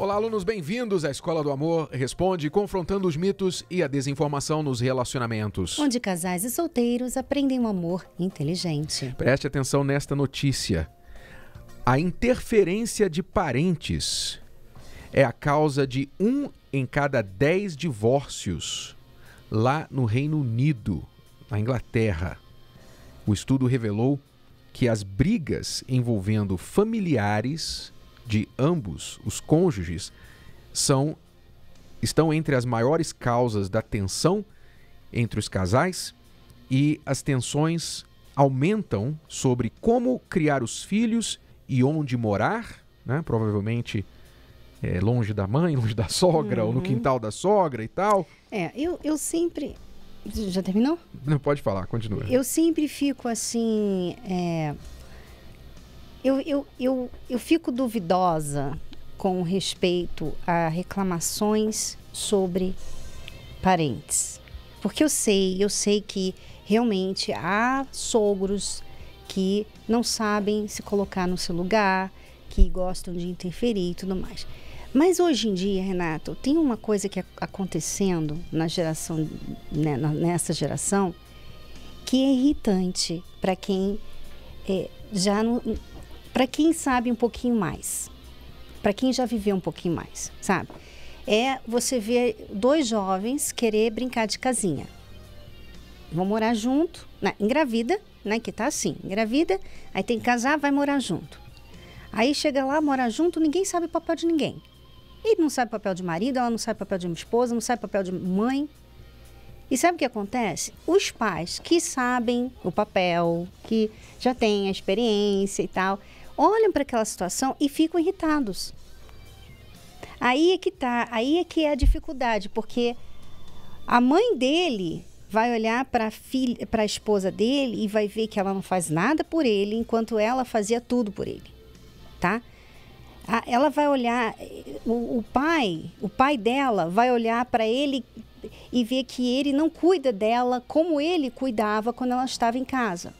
Olá, alunos, bem-vindos à Escola do Amor Responde, confrontando os mitos e a desinformação nos relacionamentos. Onde casais e solteiros aprendem um amor inteligente. Preste atenção nesta notícia. A interferência de parentes é a causa de 1 em cada 10 divórcios lá no Reino Unido, na Inglaterra. O estudo revelou que as brigas envolvendo familiares de ambos os cônjuges estão entre as maiores causas da tensão entre os casais, e as tensões aumentam sobre como criar os filhos e onde morar, né? Provavelmente longe da mãe, longe da sogra, ou no quintal da sogra e tal. Eu sempre... Já terminou? Não, pode falar, continua. Eu sempre fico assim... Eu fico duvidosa com respeito a reclamações sobre parentes. Porque eu sei que realmente há sogros que não sabem se colocar no seu lugar, que gostam de interferir e tudo mais. Mas hoje em dia, Renato, tem uma coisa que acontecendo na geração, né, nessa geração, que é irritante para quem para quem sabe um pouquinho mais, para quem já viveu um pouquinho mais, sabe? É você ver dois jovens querer brincar de casinha. Vão morar junto, né? Engravida, né? Que tá assim, engravida, aí tem que casar, vai morar junto. Aí chega lá, mora junto, ninguém sabe o papel de ninguém. Ele não sabe o papel de marido, ela não sabe o papel de esposa, não sabe o papel de mãe. E sabe o que acontece? Os pais que sabem o papel, que já têm a experiência e tal, olham para aquela situação e ficam irritados. Aí é que é a dificuldade, porque a mãe dele vai olhar para a esposa dele e vai ver que ela não faz nada por ele, enquanto ela fazia tudo por ele, tá? Ela vai olhar, o pai dela vai olhar para ele e ver que ele não cuida dela como ele cuidava quando ela estava em casa.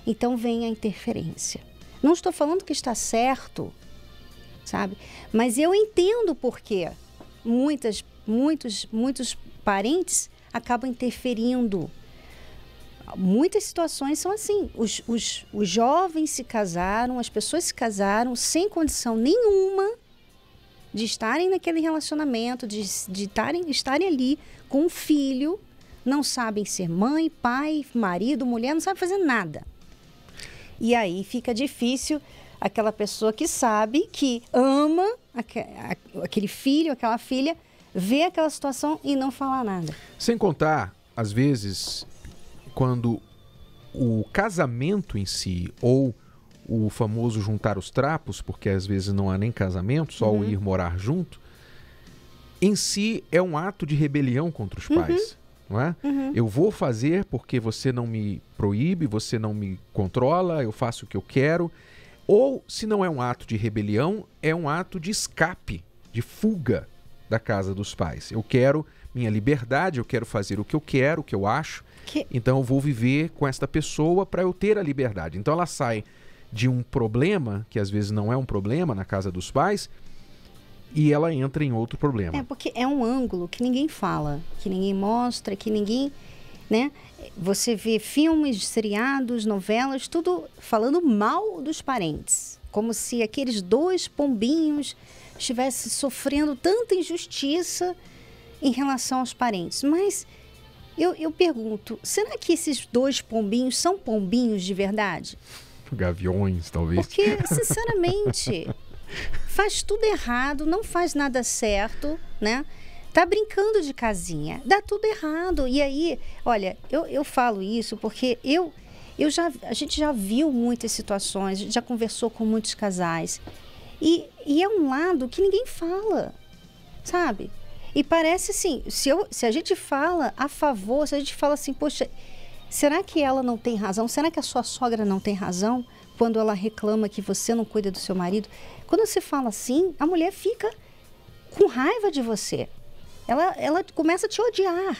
Então vem a interferência. Não estou falando que está certo, sabe? Mas eu entendo porque muitos parentes acabam interferindo. Muitas situações são assim. Os jovens se casaram, as pessoas se casaram sem condição nenhuma de estarem naquele relacionamento, de estarem ali com um filho, não sabem ser mãe, pai, marido, mulher, não sabem fazer nada. E aí fica difícil aquela pessoa que sabe, que ama aquele filho, aquela filha, ver aquela situação e não falar nada. Sem contar, às vezes, quando o casamento em si, ou o famoso juntar os trapos, porque às vezes não há nem casamento, só o ir morar junto, em si é um ato de rebelião contra os pais. Não é? Eu vou fazer porque você não me proíbe, você não me controla, eu faço o que eu quero. Ou, se não é um ato de rebelião, é um ato de escape, de fuga da casa dos pais. Eu quero minha liberdade, eu quero fazer o que eu acho, então eu vou viver com esta pessoa para eu ter a liberdade. Então ela sai de um problema, que às vezes não é um problema na casa dos pais, e ela entra em outro problema. Porque é um ângulo que ninguém fala, que ninguém mostra, que ninguém, né? Você vê filmes, seriados, novelas, tudo falando mal dos parentes. Como se aqueles dois pombinhos estivessem sofrendo tanta injustiça em relação aos parentes. Mas eu pergunto, será que esses dois pombinhos são pombinhos de verdade? Gaviões, talvez. Porque, sinceramente... faz tudo errado, não faz nada certo, né? Tá brincando de casinha, dá tudo errado. E aí, olha, eu falo isso porque a gente já viu muitas situações, a gente já conversou com muitos casais. E é um lado que ninguém fala, sabe? E parece assim, se a gente fala a favor, se a gente fala assim, poxa, será que ela não tem razão? Será que a sua sogra não tem razão quando ela reclama que você não cuida do seu marido? Quando você fala assim, a mulher fica com raiva de você. Ela começa a te odiar,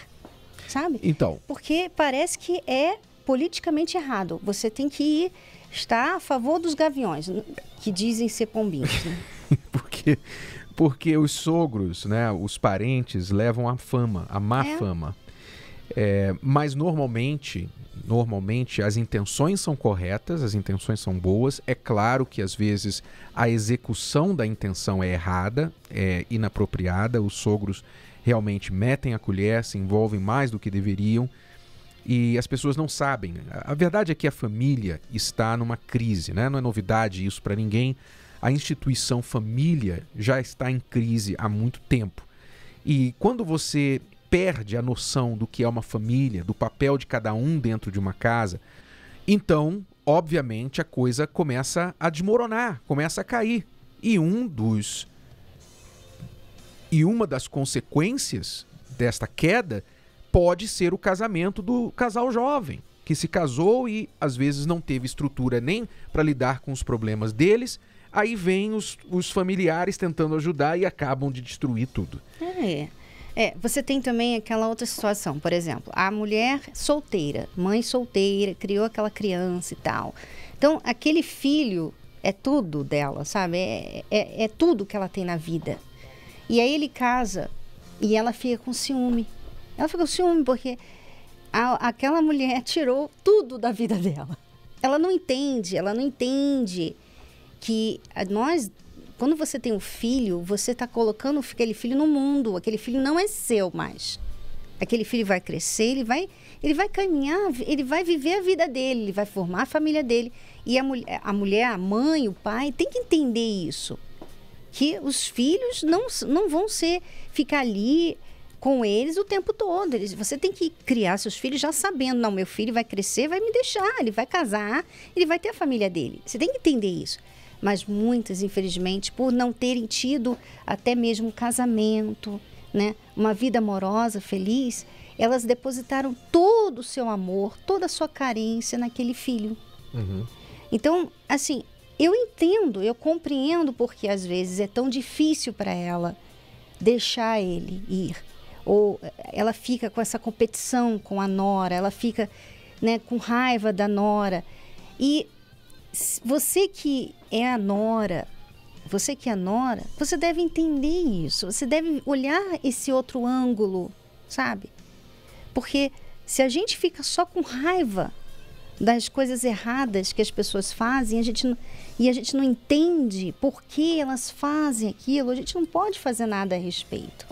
sabe? Então. Porque parece que é politicamente errado. Você tem que estar a favor dos gaviões, que dizem ser pombinhos. Né? Porque os sogros, né, os parentes levam a fama, a má fama. Mas normalmente as intenções são corretas, as intenções são boas. É claro que às vezes a execução da intenção é errada, é inapropriada. Os sogros realmente metem a colher, se envolvem mais do que deveriam e as pessoas não sabem. A verdade é que a família está numa crise, né? Não é novidade isso para ninguém. A instituição família já está em crise há muito tempo. E quando você perde a noção do que é uma família, do papel de cada um dentro de uma casa, então, obviamente, a coisa começa a desmoronar, começa a cair. E uma das consequências desta queda pode ser o casamento do casal jovem, que se casou e às vezes não teve estrutura nem para lidar com os problemas deles. Aí vem os familiares tentando ajudar e acabam de destruir tudo. Você tem também aquela outra situação, por exemplo, a mulher solteira, mãe solteira, criou aquela criança e tal. Então, aquele filho é tudo dela, sabe? É tudo que ela tem na vida. E aí ele casa e ela fica com ciúme. Ela fica com ciúme porque aquela mulher tirou tudo da vida dela. Ela não entende que quando você tem um filho, você está colocando aquele filho no mundo. Aquele filho não é seu mais. Aquele filho vai crescer, ele vai caminhar, ele vai viver a vida dele, ele vai formar a família dele. E a mulher, a mãe, o pai, tem que entender isso. Que os filhos não vão ficar ali com eles o tempo todo. Você tem que criar seus filhos já sabendo, não, meu filho vai crescer, vai me deixar, ele vai casar, ele vai ter a família dele. Você tem que entender isso. Mas muitas, infelizmente, por não terem tido até mesmo um casamento, né, uma vida amorosa, feliz, elas depositaram todo o seu amor, toda a sua carência naquele filho. Uhum. Então, assim, eu entendo, eu compreendo porque às vezes é tão difícil para ela deixar ele ir. Ou ela fica com essa competição com a nora, ela fica, né, com raiva da nora. E você que é a nora, você deve entender isso. Você deve olhar esse outro ângulo, sabe? Porque se a gente fica só com raiva das coisas erradas que as pessoas fazem, a gente não entende por que elas fazem aquilo, a gente não pode fazer nada a respeito.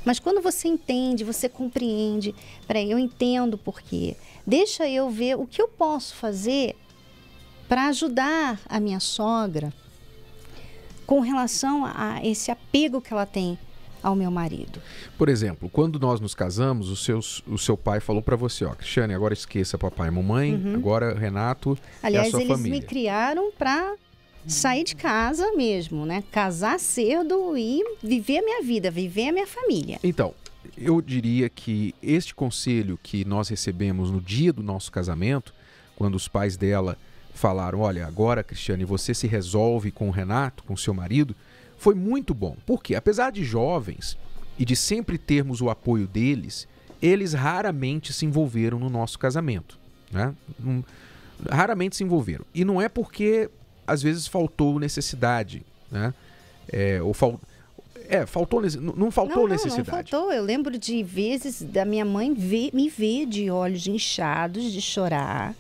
Mas quando você entende, você compreende, peraí, eu entendo por quê. Deixa eu ver o que eu posso fazer para ajudar a minha sogra com relação a esse apego que ela tem ao meu marido. Por exemplo, quando nós nos casamos, o seu pai falou para você, ó, Cristiane, agora esqueça papai e mamãe, agora Renato aliás, é a sua família. Aliás, eles me criaram para sair de casa mesmo, né? Casar cedo e viver a minha vida, viver a minha família. Então, eu diria que este conselho que nós recebemos no dia do nosso casamento, quando os pais dela falaram, olha, agora, Cristiane, você se resolve com o Renato, com o seu marido, foi muito bom. Porque, apesar de jovens e de sempre termos o apoio deles, eles raramente se envolveram no nosso casamento, né? Raramente se envolveram. E não é porque, às vezes, faltou necessidade, né? Não faltou necessidade. Não faltou. Eu lembro de vezes da minha mãe me ver de olhos inchados, de chorar.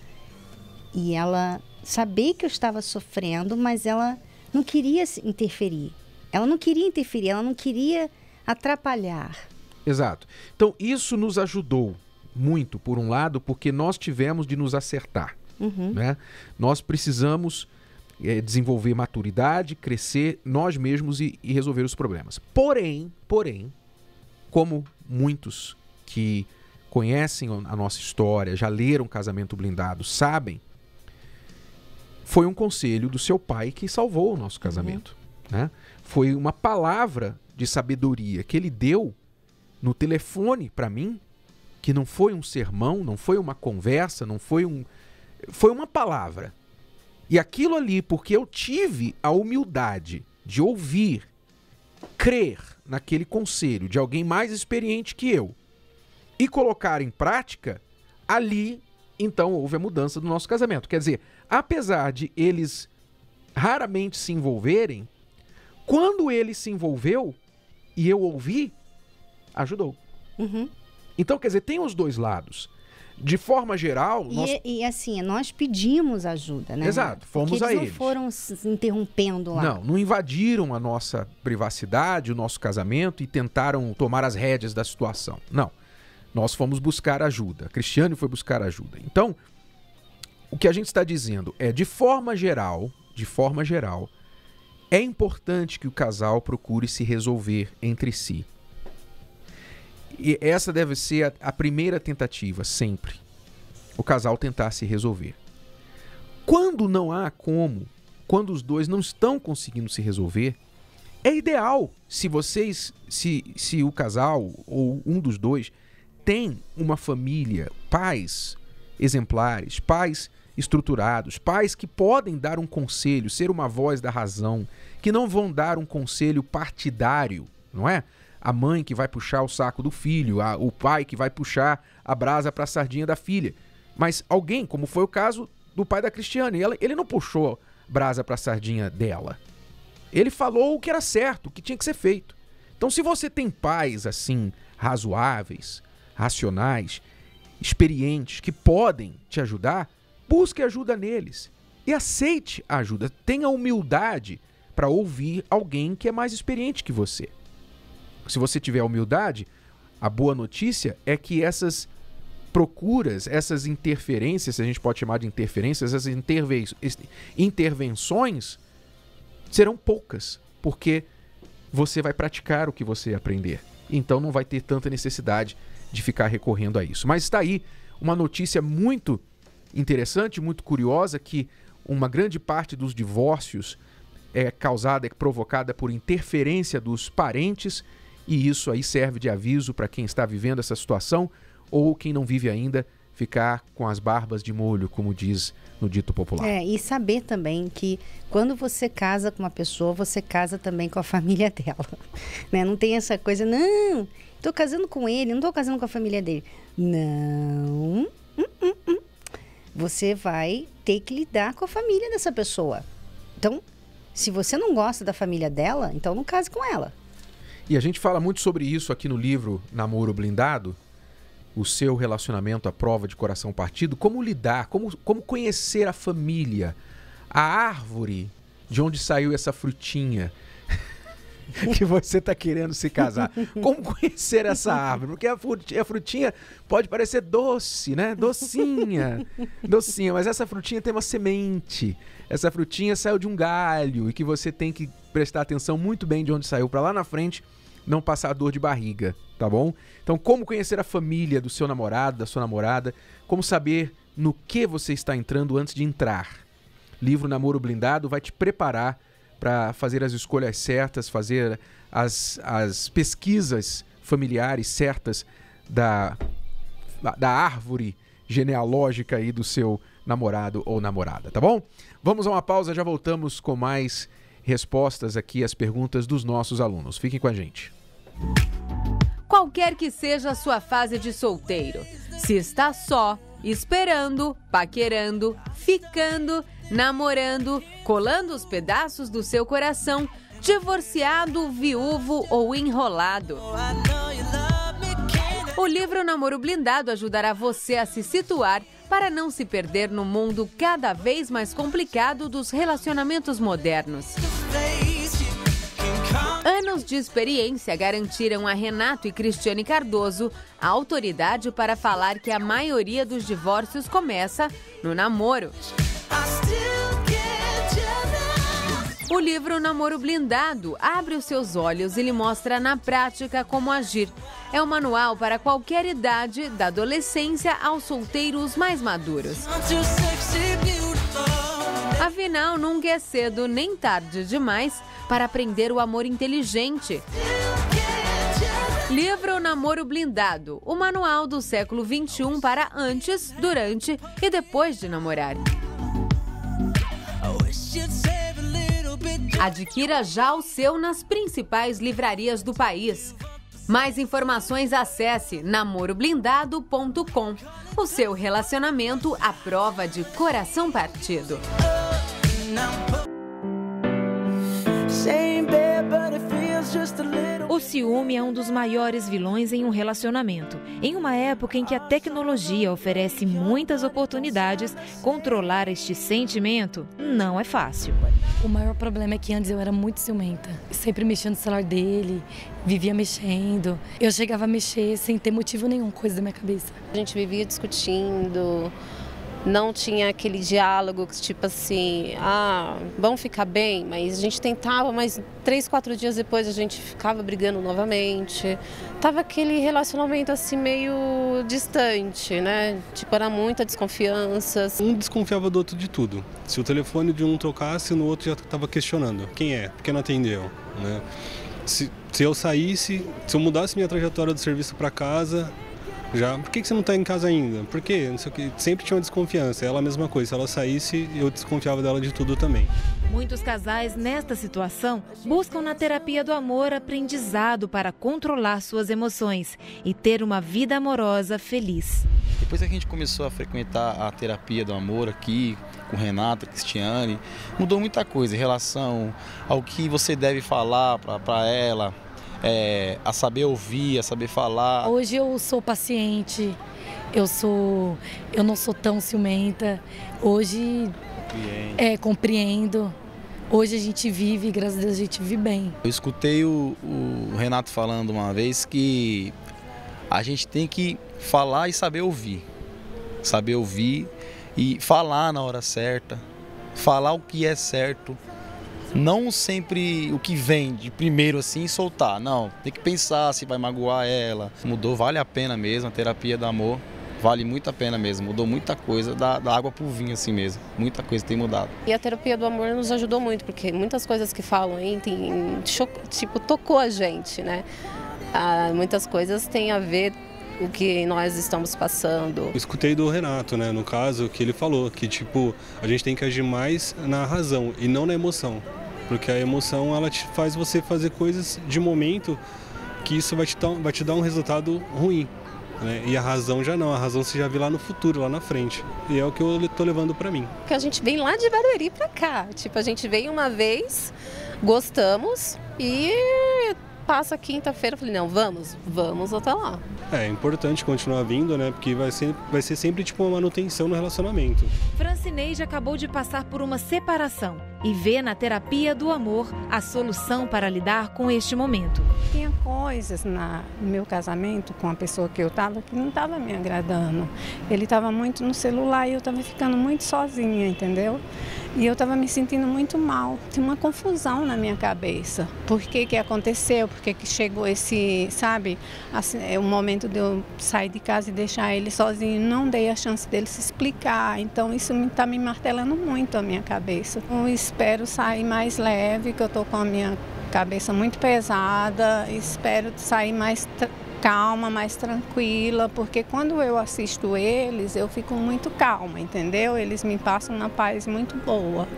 E ela saber que eu estava sofrendo, mas ela não queria interferir. Ela não queria atrapalhar. Exato. Então, isso nos ajudou muito, por um lado, porque nós tivemos de nos acertar. Né? Nós precisamos desenvolver maturidade, crescer nós mesmos e resolver os problemas. Porém, como muitos que conhecem a nossa história, já leram Casamento Blindado, sabem, foi um conselho do seu pai que salvou o nosso casamento. Né? Foi uma palavra de sabedoria que ele deu no telefone para mim, que não foi um sermão, não foi uma conversa, foi uma palavra. E aquilo ali, porque eu tive a humildade de ouvir, crer naquele conselho de alguém mais experiente que eu e colocar em prática, ali, então, houve a mudança do nosso casamento. Quer dizer, apesar de eles raramente se envolverem, Quando ele se envolveu e eu ouvi, ajudou. Uhum. Então, quer dizer, tem os dois lados. De forma geral... E assim, nós pedimos ajuda, né? Exato, fomos porque a eles eles. não foram se interrompendo lá. Não invadiram a nossa privacidade, o nosso casamento e tentaram tomar as rédeas da situação. Não. Nós fomos buscar ajuda. A Cristiane foi buscar ajuda. Então, o que a gente está dizendo é, de forma geral, é importante que o casal procure se resolver entre si. E essa deve ser a primeira tentativa, sempre. O casal tentar se resolver. Quando não há como, quando os dois não estão conseguindo se resolver, é ideal se o casal ou um dos dois tem uma família, pais exemplares, pais estruturados, pais que podem dar um conselho, ser uma voz da razão, que não vão dar um conselho partidário, não é? A mãe que vai puxar o saco do filho, o pai que vai puxar a brasa para a sardinha da filha. Mas alguém, como foi o caso do pai da Cristiane, ele não puxou brasa para a sardinha dela. Ele falou o que era certo, o que tinha que ser feito. Então, se você tem pais assim, razoáveis, racionais, experientes, que podem te ajudar, busque ajuda neles e aceite a ajuda. Tenha humildade para ouvir alguém que é mais experiente que você. Se você tiver humildade, a boa notícia é que essas procuras, essas interferências, se a gente pode chamar de interferências, essas intervenções serão poucas, porque você vai praticar o que você aprender. Então não vai ter tanta necessidade de ficar recorrendo a isso. Mas está aí uma notícia muito interessante, muito curiosa, que uma grande parte dos divórcios é provocada por interferência dos parentes, e isso aí serve de aviso para quem está vivendo essa situação ou quem não vive ainda, ficar com as barbas de molho, como diz no dito popular. E saber também que quando você casa com uma pessoa, você casa também com a família dela. Né? Não tem essa coisa, não, estou casando com ele, não estou casando com a família dele. Não. Você vai ter que lidar com a família dessa pessoa. Então, se você não gosta da família dela, então não case com ela. E a gente fala muito sobre isso aqui no livro Namoro Blindado, o seu relacionamento à prova de coração partido, como lidar, como conhecer a família, a árvore de onde saiu essa frutinha que você está querendo se casar. Como conhecer essa árvore? Porque a frutinha pode parecer doce, né? Docinha, mas essa frutinha tem uma semente. Essa frutinha saiu de um galho e que você tem que prestar atenção muito bem de onde saiu, para lá na frente não passar dor de barriga, tá bom? Então, como conhecer a família do seu namorado, da sua namorada, como saber no que você está entrando antes de entrar. Livro Namoro Blindado vai te preparar para fazer as escolhas certas, fazer as pesquisas familiares certas da árvore genealógica aí do seu namorado ou namorada, tá bom? Vamos a uma pausa, já voltamos com mais respostas aqui às perguntas dos nossos alunos. Fiquem com a gente. Qualquer que seja a sua fase de solteiro, se está só, esperando, paquerando, ficando, namorando, colando os pedaços do seu coração, divorciado, viúvo ou enrolado. O livro Namoro Blindado ajudará você a se situar para não se perder no mundo cada vez mais complicado dos relacionamentos modernos. Anos de experiência garantiram a Renato e Cristiane Cardoso a autoridade para falar que a maioria dos divórcios começa no namoro. O livro Namoro Blindado abre os seus olhos e lhe mostra na prática como agir. É um manual para qualquer idade, da adolescência aos solteiros mais maduros. Afinal, nunca é cedo nem tarde demais para aprender o amor inteligente. Livro Namoro Blindado, o manual do século XXI para antes, durante e depois de namorar. Adquira já o seu nas principais livrarias do país. Mais informações, acesse namoroblindado.com. O seu relacionamento à prova de coração partido. Same bed. ciúme é um dos maiores vilões em um relacionamento. Em uma época em que a tecnologia oferece muitas oportunidades, controlar este sentimento não é fácil. O maior problema é que antes eu era muito ciumenta. Sempre mexia no celular dele, vivia mexendo. Eu chegava a mexer sem ter motivo nenhum, coisa da minha cabeça. A gente vivia discutindo, não tinha aquele diálogo tipo assim, vamos ficar bem, mas a gente tentava, mas 3, 4 dias depois a gente ficava brigando novamente. Tava aquele relacionamento assim meio distante, né? Tipo, era muita desconfiança. Um desconfiava do outro de tudo. Se o telefone de um tocasse, no outro já estava questionando. Quem é? Por que não atendeu? Né? Se eu saísse, se eu mudasse minha trajetória do serviço para casa, já, por que você não está em casa ainda? Por quê? Não sei o quê. Sempre tinha uma desconfiança. Ela a mesma coisa. Se ela saísse, eu desconfiava dela de tudo também. Muitos casais nesta situação buscam na terapia do amor aprendizado para controlar suas emoções e ter uma vida amorosa feliz. Depois que a gente começou a frequentar a terapia do amor aqui, com Renata, Cristiane, mudou muita coisa em relação ao que você deve falar para ela, a saber ouvir, a saber falar. Hoje eu sou paciente, eu não sou tão ciumenta. Hoje compreendo. Hoje a gente vive, graças a Deus a gente vive bem. Eu escutei o Renato falando uma vez que a gente tem que falar e saber ouvir. Saber ouvir e falar na hora certa, falar o que é certo. Não sempre o que vem de primeiro assim soltar, não. Tem que pensar se vai magoar ela. Mudou, vale a pena mesmo, a terapia do amor. Vale muito a pena mesmo, mudou muita coisa, da água pro vinho assim mesmo. Muita coisa tem mudado. E a terapia do amor nos ajudou muito, porque muitas coisas que falam aí tocou a gente, né? Muitas coisas têm a ver o que nós estamos passando. Eu escutei do Renato, né, no caso, que ele falou que a gente tem que agir mais na razão e não na emoção. Porque a emoção, ela te faz você fazer coisas de momento que isso vai te dar um resultado ruim. Né? E a razão já não, a razão você já vê lá no futuro, lá na frente. E é o que eu tô levando pra mim. Porque a gente vem lá de Barueri pra cá. A gente veio uma vez, gostamos e passa quinta-feira, falei, não, vamos até lá. É importante continuar vindo, né? Porque vai ser sempre uma manutenção no relacionamento. Francineide acabou de passar por uma separação e vê na terapia do amor a solução para lidar com este momento. Tinha coisas no meu casamento com a pessoa que eu estava que não estava me agradando. Ele estava muito no celular e eu estava ficando muito sozinha, entendeu? E eu estava me sentindo muito mal. Tinha uma confusão na minha cabeça. Por que aconteceu? Por que chegou esse, sabe? Assim, o momento de eu sair de casa e deixar ele sozinho. Não dei a chance dele se explicar. Então isso está me martelando muito a minha cabeça. Eu espero sair mais leve, que eu estou com a minha cabeça muito pesada. Espero sair mais calma, mais tranquila, porque quando eu assisto eles, eu fico muito calma, entendeu? Eles me passam uma paz muito boa.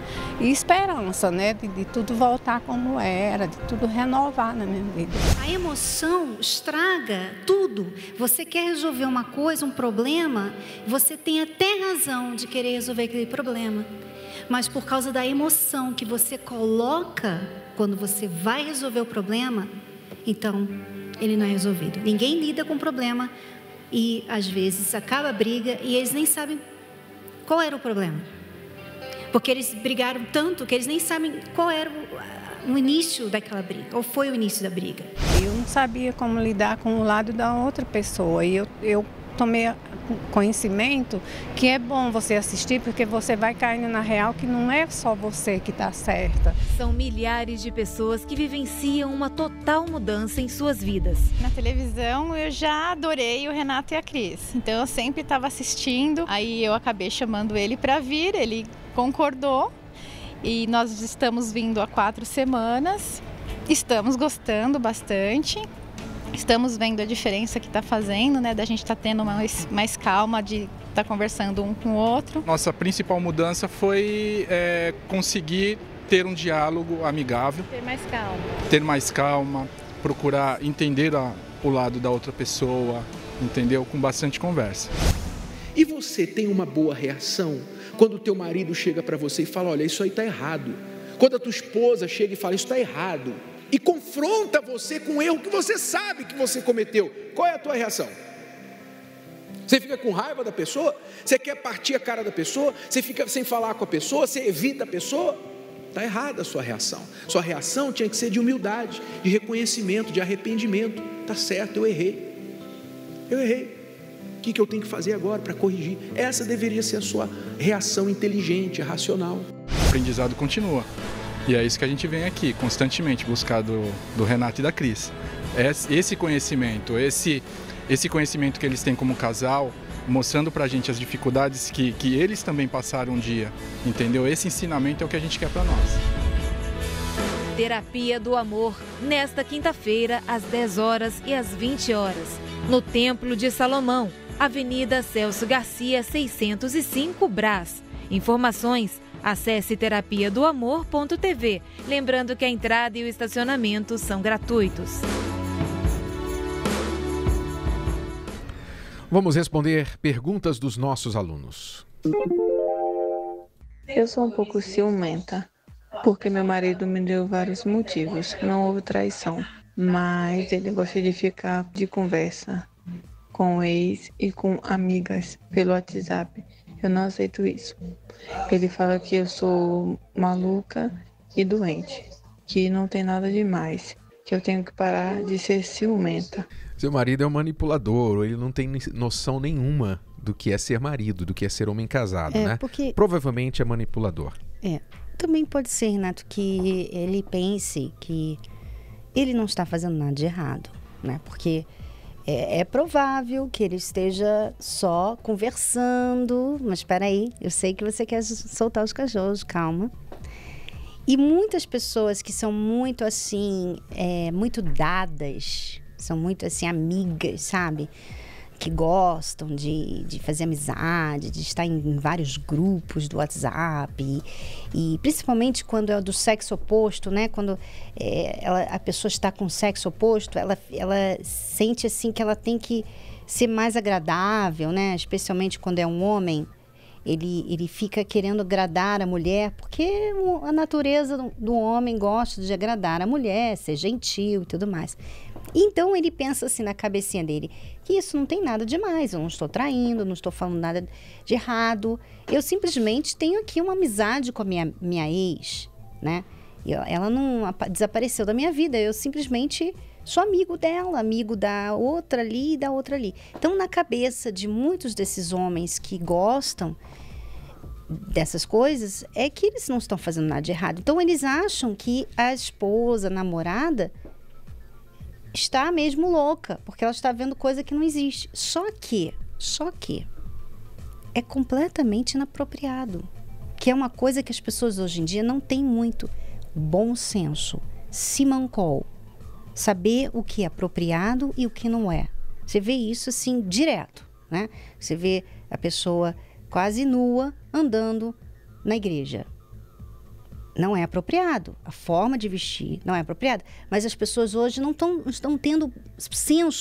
E esperança, né, de tudo voltar como era, de tudo renovar na minha vida. A emoção estraga tudo. Você quer resolver uma coisa, um problema, você tem até razão de querer resolver aquele problema. Mas por causa da emoção que você coloca quando você vai resolver o problema, então ele não é resolvido. Ninguém lida com o problema e às vezes acaba a briga e eles nem sabem qual era o problema. Porque eles brigaram tanto que eles nem sabem qual era o início daquela briga, ou foi o início da briga. Eu não sabia como lidar com o lado da outra pessoa e eu tomei conhecimento que é bom você assistir, porque você vai caindo na real que não é só você que está certa. São milhares de pessoas que vivenciam uma total mudança em suas vidas. Na televisão eu já adorei o Renato e a Cris, então eu sempre estava assistindo, aí eu acabei chamando ele para vir, ele concordou e nós estamos vindo há 4 semanas, estamos gostando bastante. Estamos vendo a diferença que está fazendo, né? Da gente estar tendo mais calma, de estar conversando um com o outro. Nossa principal mudança foi conseguir ter um diálogo amigável. Ter mais calma. Ter mais calma, procurar entender o lado da outra pessoa, entendeu? Com bastante conversa. E você tem uma boa reação quando o teu marido chega para você e fala, olha, isso aí está errado. Quando a tua esposa chega e fala, isso está errado. e confronta você com um erro que você sabe que você cometeu, qual é a tua reação? Você fica com raiva da pessoa? Você quer partir a cara da pessoa? Você fica sem falar com a pessoa? Você evita a pessoa? Está errada a sua reação. Sua reação tinha que ser de humildade, de reconhecimento, de arrependimento. Está certo, eu errei. O que eu tenho que fazer agora para corrigir? Essa deveria ser a sua reação inteligente, racional. O aprendizado continua. E é isso que a gente vem aqui constantemente buscar do Renato e da Cris. Esse conhecimento, esse conhecimento que eles têm como casal, mostrando pra gente as dificuldades que eles também passaram um dia, entendeu? Esse ensinamento é o que a gente quer pra nós. Terapia do Amor, nesta quinta-feira, às 10 horas e às 20 horas, no Templo de Salomão, Avenida Celso Garcia, 605, Brás. Informações, acesse terapiadoamor.tv. Lembrando que a entrada e o estacionamento são gratuitos. Vamos responder perguntas dos nossos alunos. Eu sou um pouco ciumenta, porque meu marido me deu vários motivos. Não houve traição, mas ele gosta de ficar de conversa com ex e com amigas pelo WhatsApp. Eu não aceito isso. Ele fala que eu sou maluca e doente, que não tem nada demais, que eu tenho que parar de ser ciumenta. Seu marido é um manipulador, ele não tem noção nenhuma do que é ser marido, do que é ser homem casado, né? Porque... Provavelmente é manipulador. Também pode ser, Renato, que ele pense que ele não está fazendo nada de errado, né? Porque é provável que ele esteja só conversando, mas espera aí, eu sei que você quer soltar os cachorros, calma. E muitas pessoas que são muito assim, muito dadas, são muito assim amigas, sabe? Que gostam de fazer amizade, de estar em vários grupos do WhatsApp e principalmente quando é do sexo oposto, né? Quando a pessoa está com o sexo oposto, ela sente assim que ela tem que ser mais agradável, né? Especialmente quando é um homem, ele fica querendo agradar a mulher, porque a natureza do homem gosta de agradar a mulher, ser gentil e tudo mais. Então ele pensa assim na cabecinha dele, que isso não tem nada demais, eu não estou traindo, não estou falando nada de errado, eu simplesmente tenho aqui uma amizade com a minha ex, né? Ela não desapareceu da minha vida, eu simplesmente sou amigo dela, amigo da outra ali e da outra ali. Então na cabeça de muitos desses homens que gostam dessas coisas, é que eles não estão fazendo nada de errado. Então eles acham que a esposa, a namorada, está mesmo louca, porque ela está vendo coisa que não existe. Só que é completamente inapropriado, que é uma coisa que as pessoas hoje em dia não têm muito bom senso, simancol, saber o que é apropriado e o que não é. Você vê isso assim direto, né? Você vê a pessoa quase nua andando na igreja. Não é apropriado, a forma de vestir não é apropriada, mas as pessoas hoje não estão tendo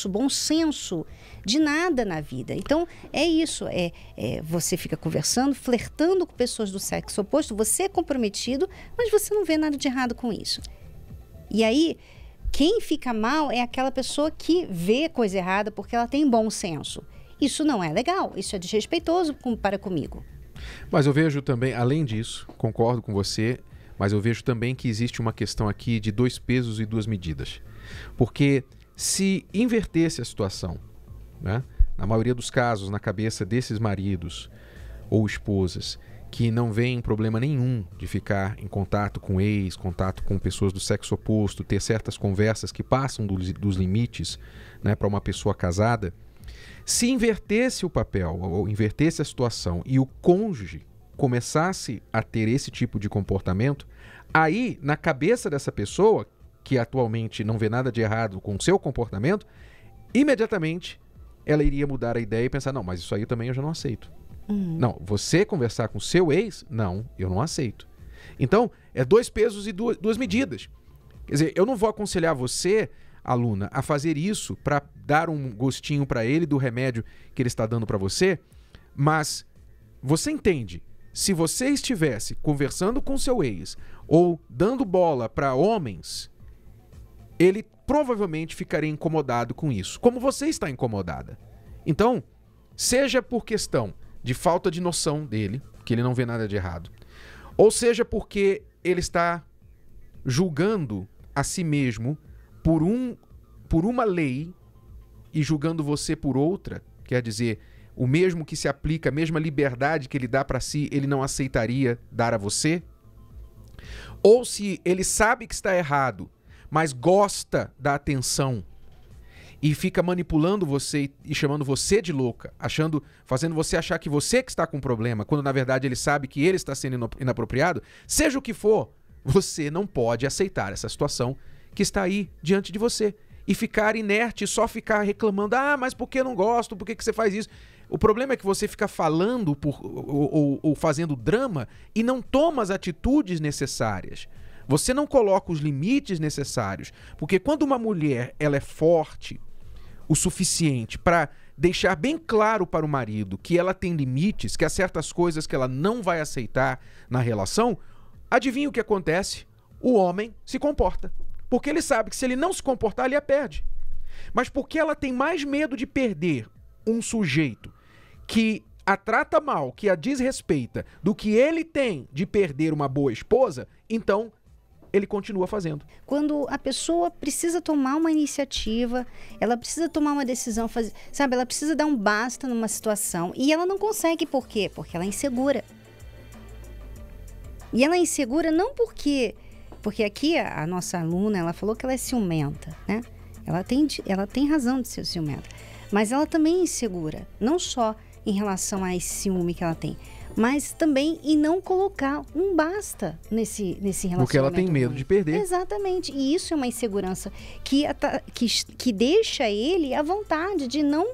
bom senso de nada na vida. Então é isso, você fica conversando, flertando com pessoas do sexo oposto, você é comprometido, mas você não vê nada de errado com isso. E aí, quem fica mal é aquela pessoa que vê coisa errada porque ela tem bom senso. Isso não é legal, isso é desrespeitoso para comigo. Mas eu vejo também, além disso, concordo com você, mas eu vejo também que existe uma questão aqui de 2 pesos e 2 medidas. Porque se invertesse a situação, né, na maioria dos casos, na cabeça desses maridos ou esposas, que não veem problema nenhum de ficar em contato com ex, contato com pessoas do sexo oposto, ter certas conversas que passam dos limites, né, para uma pessoa casada, se invertesse o papel, ou invertesse a situação e o cônjuge começasse a ter esse tipo de comportamento, aí, na cabeça dessa pessoa, que atualmente não vê nada de errado com o seu comportamento, imediatamente ela iria mudar a ideia e pensar, não, mas isso aí também eu já não aceito. Não, você conversar com seu ex, não, eu não aceito. Então, é 2 pesos e 2 medidas. Quer dizer, eu não vou aconselhar você, aluna, a fazer isso para dar um gostinho para ele do remédio que ele está dando para você, mas você entende, se você estivesse conversando com seu ex ou dando bola para homens ele provavelmente ficaria incomodado com isso, como você está incomodada. Então, seja por questão de falta de noção dele, que ele não vê nada de errado, ou seja porque ele está julgando a si mesmo por uma lei e julgando você por outra, quer dizer, o mesmo que se aplica, a mesma liberdade que ele dá para si, ele não aceitaria dar a você, ou se ele sabe que está errado, mas gosta da atenção e fica manipulando você e chamando você de louca, fazendo você achar que você que está com problema, quando na verdade ele sabe que ele está sendo inapropriado, seja o que for, você não pode aceitar essa situação que está aí diante de você e ficar inerte, só ficar reclamando, mas por que eu não gosto, por que você faz isso? O problema é que você fica falando ou fazendo drama e não toma as atitudes necessárias. Você não coloca os limites necessários, porque quando uma mulher ela é forte o suficiente para deixar bem claro para o marido que ela tem limites, que há certas coisas que ela não vai aceitar na relação, adivinha o que acontece? O homem se comporta. Porque ele sabe que se ele não se comportar, ele a perde. Mas porque ela tem mais medo de perder um sujeito que a trata mal, que a desrespeita, do que ele tem de perder uma boa esposa, então ele continua fazendo. Quando a pessoa precisa tomar uma iniciativa, ela precisa tomar uma decisão, sabe? Ela precisa dar um basta numa situação e ela não consegue, por quê? Porque ela é insegura. E ela é insegura não porque aqui a nossa aluna, ela falou que ela é ciumenta, né? Ela tem razão de ser ciumenta, mas ela também é insegura, não só em relação a esse ciúme que ela tem, mas também em não colocar um basta nesse relacionamento. Porque ela tem medo de perder. Exatamente. E isso é uma insegurança que deixa ele à vontade de não,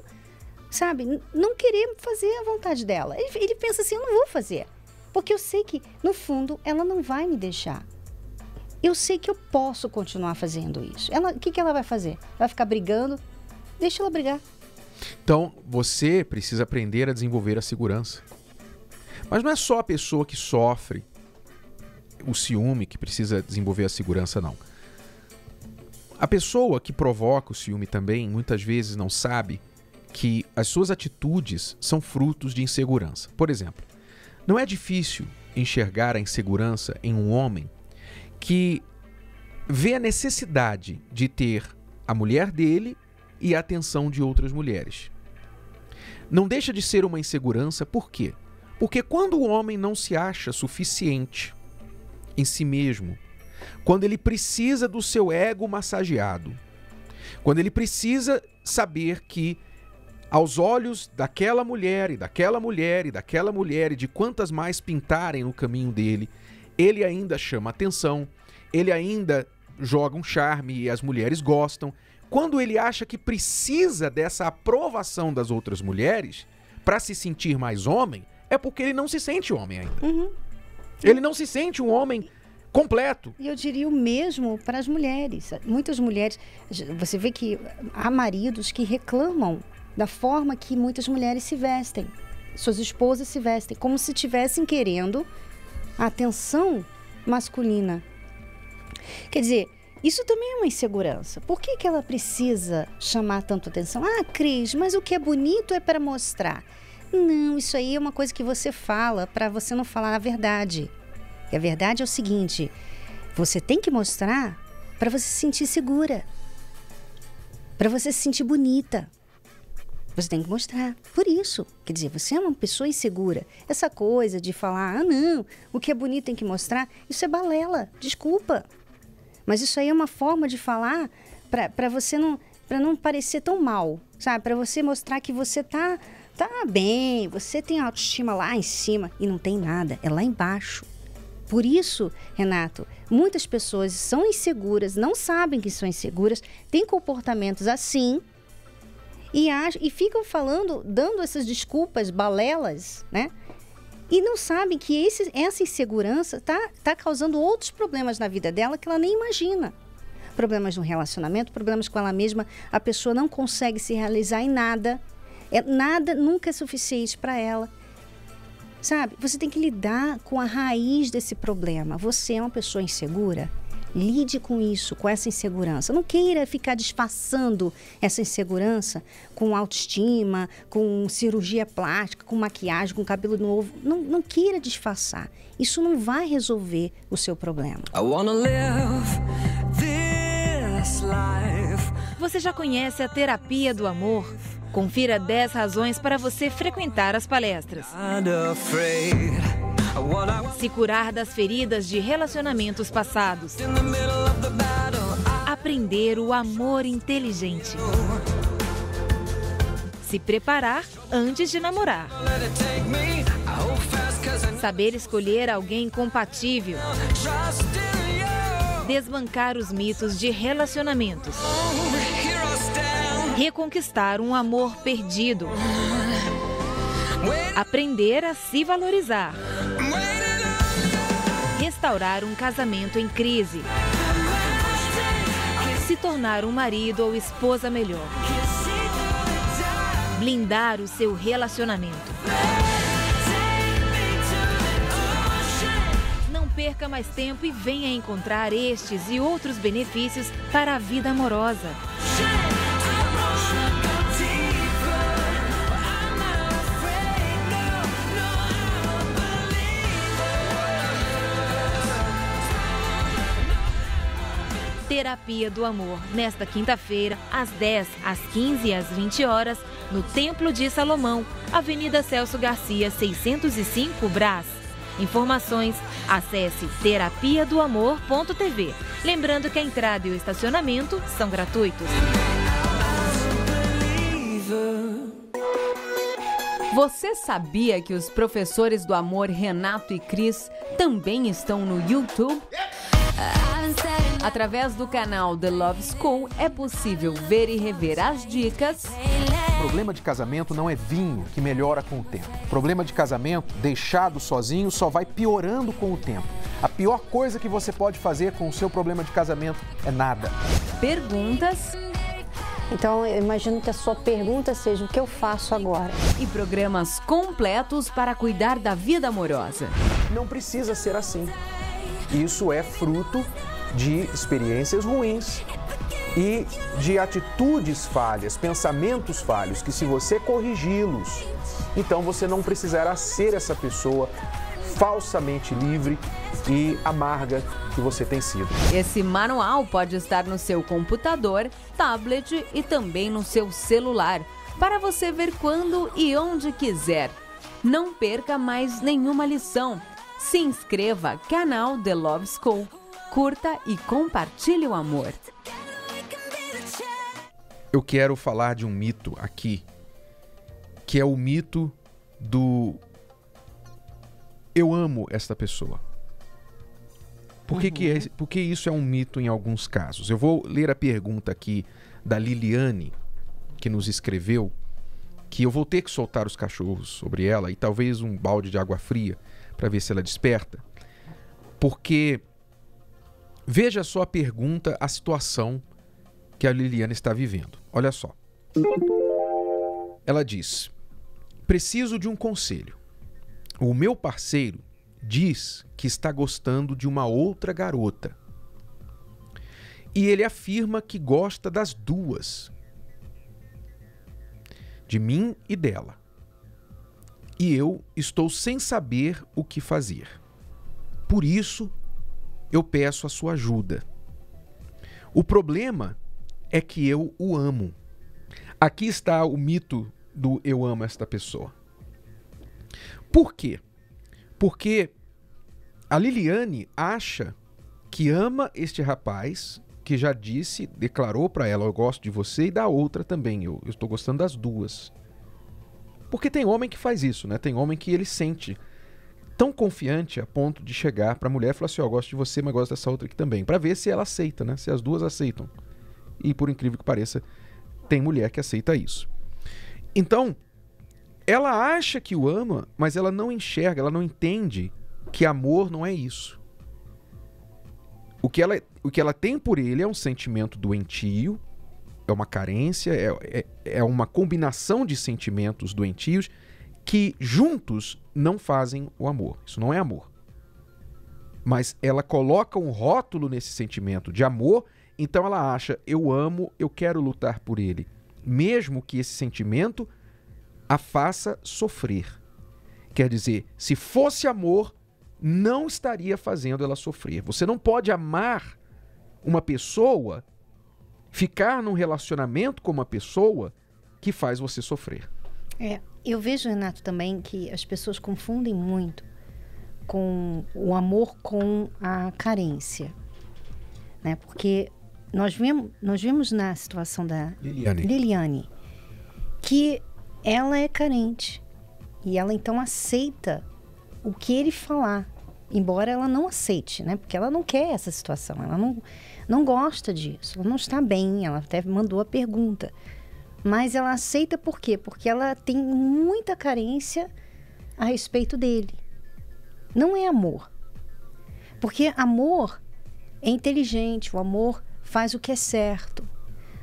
sabe, não querer fazer a vontade dela. Ele pensa assim, eu não vou fazer, porque eu sei que, no fundo, ela não vai me deixar. Eu sei que eu posso continuar fazendo isso. O que ela vai fazer? Vai ficar brigando? Deixa ela brigar. Então, você precisa aprender a desenvolver a segurança. Mas não é só a pessoa que sofre o ciúme que precisa desenvolver a segurança, não. A pessoa que provoca o ciúme também, muitas vezes não sabe que as suas atitudes são frutos de insegurança. Por exemplo, não é difícil enxergar a insegurança em um homem que vê a necessidade de ter a mulher dele e a atenção de outras mulheres. Não deixa de ser uma insegurança, por quê? Porque quando o homem não se acha suficiente em si mesmo, quando ele precisa do seu ego massageado, quando ele precisa saber que aos olhos daquela mulher e daquela mulher e daquela mulher e de quantas mais pintarem no caminho dele, ele ainda chama atenção, ele ainda joga um charme e as mulheres gostam. Quando ele acha que precisa dessa aprovação das outras mulheres para se sentir mais homem, é porque ele não se sente homem ainda. Uhum. Ele não se sente um homem completo. E eu diria o mesmo para as mulheres. Muitas mulheres, você vê que há maridos que reclamam da forma que muitas mulheres se vestem. Suas esposas se vestem como se estivessem querendo a atenção masculina. Quer dizer, isso também é uma insegurança. Por que ela precisa chamar tanto atenção? Cris, mas o que é bonito é para mostrar. Não, isso aí é uma coisa que você fala para você não falar a verdade. E a verdade é o seguinte, você tem que mostrar para você se sentir segura, para você se sentir bonita. Você tem que mostrar. Por isso, quer dizer, você é uma pessoa insegura. Essa coisa de falar, não, o que é bonito tem que mostrar, isso é balela, desculpa. Mas isso aí é uma forma de falar para você para não parecer tão mal, sabe? Para você mostrar que você tá bem, você tem autoestima lá em cima e não tem nada, é lá embaixo. Por isso, Renato, muitas pessoas são inseguras, não sabem que são inseguras, têm comportamentos assim e ficam falando, dando essas desculpas balelas, né? E não sabem que essa insegurança tá causando outros problemas na vida dela que ela nem imagina. Problemas no relacionamento, problemas com ela mesma, a pessoa não consegue se realizar em nada. Nada nunca é suficiente para ela. Sabe? Você tem que lidar com a raiz desse problema. Você é uma pessoa insegura? Lide com isso, com essa insegurança. Não queira ficar disfarçando essa insegurança com autoestima, com cirurgia plástica, com maquiagem, com cabelo novo. Não queira disfarçar. Isso não vai resolver o seu problema. Você já conhece a terapia do amor? Confira 10 razões para você frequentar as palestras. Se curar das feridas de relacionamentos passados. Aprender o amor inteligente. Se preparar antes de namorar. Saber escolher alguém compatível. Desbancar os mitos de relacionamentos. Reconquistar um amor perdido. Aprender a se valorizar. Restaurar um casamento em crise. Se tornar um marido ou esposa melhor. Blindar o seu relacionamento. Não perca mais tempo e venha encontrar estes e outros benefícios para a vida amorosa. Terapia do Amor, nesta quinta-feira, às 10, às 15 e às 20 horas, no Templo de Salomão, Avenida Celso Garcia, 605, Brás. Informações, acesse terapiadoamor.tv. Lembrando que a entrada e o estacionamento são gratuitos. Você sabia que os professores do amor Renato e Cris também estão no YouTube? Através do canal The Love School é possível ver e rever as dicas. Problema de casamento não é vinho que melhora com o tempo. Problema de casamento, deixado sozinho, só vai piorando com o tempo. A pior coisa que você pode fazer com o seu problema de casamento é nada. Perguntas. Então, eu imagino que a sua pergunta seja: o que eu faço agora? E programas completos para cuidar da vida amorosa. Não precisa ser assim. Isso é fruto de experiências ruins e de atitudes falhas, pensamentos falhos, que se você corrigi-los, então você não precisará ser essa pessoa falsamente livre e amarga que você tem sido. Esse manual pode estar no seu computador, tablet e também no seu celular, para você ver quando e onde quiser. Não perca mais nenhuma lição. Se inscreva, canal The Love School. Curta e compartilhe o amor. Eu quero falar de um mito aqui, que é o mito do eu amo esta pessoa. Por que isso é um mito em alguns casos? Eu vou ler a pergunta aqui da Liliane, que nos escreveu, que eu vou ter que soltar os cachorros sobre ela e talvez um balde de água fria para ver se ela desperta. Porque veja só a pergunta, a situação que a Liliane está vivendo. Olha só. Ela diz: preciso de um conselho. O meu parceiro diz que está gostando de uma outra garota. E ele afirma que gosta das duas. De mim e dela. E eu estou sem saber o que fazer. Por isso, eu peço a sua ajuda. O problema é que eu o amo. Aqui está o mito do eu amo esta pessoa. Por quê? Porque a Liliane acha que ama este rapaz, que já disse, declarou para ela: eu gosto de você, e da outra também, eu estou gostando das duas. Porque tem homem que faz isso, né? Tem homem que ele sente tão confiante a ponto de chegar para a mulher e falar assim: eu gosto de você, mas gosto dessa outra aqui também, para ver se ela aceita, né? Se as duas aceitam. E por incrível que pareça, tem mulher que aceita isso. Então, ela acha que o ama, mas ela não enxerga, ela não entende que amor não é isso. O que ela tem por ele é um sentimento doentio, é uma carência, é uma combinação de sentimentos doentios que juntos não fazem o amor. Isso não é amor. mas ela coloca um rótulo nesse sentimento de amor, então ela acha, eu amo, eu quero lutar por ele, mesmo que esse sentimento a faça sofrer. Quer dizer, se fosse amor, não estaria fazendo ela sofrer. Você não pode amar uma pessoa, ficar num relacionamento com uma pessoa que faz você sofrer. Eu vejo, Renato, também que as pessoas confundem muito com o amor com a carência, né? Porque nós vimos na situação da Liliane que ela é carente e ela então aceita o que ele falar, embora ela não aceite, né? Porque ela não quer essa situação, ela não gosta disso, ela não está bem, ela até mandou a pergunta, mas ela aceita por quê? Porque ela tem muita carência a respeito dele. Não é amor, porque amor é inteligente, o amor faz o que é certo.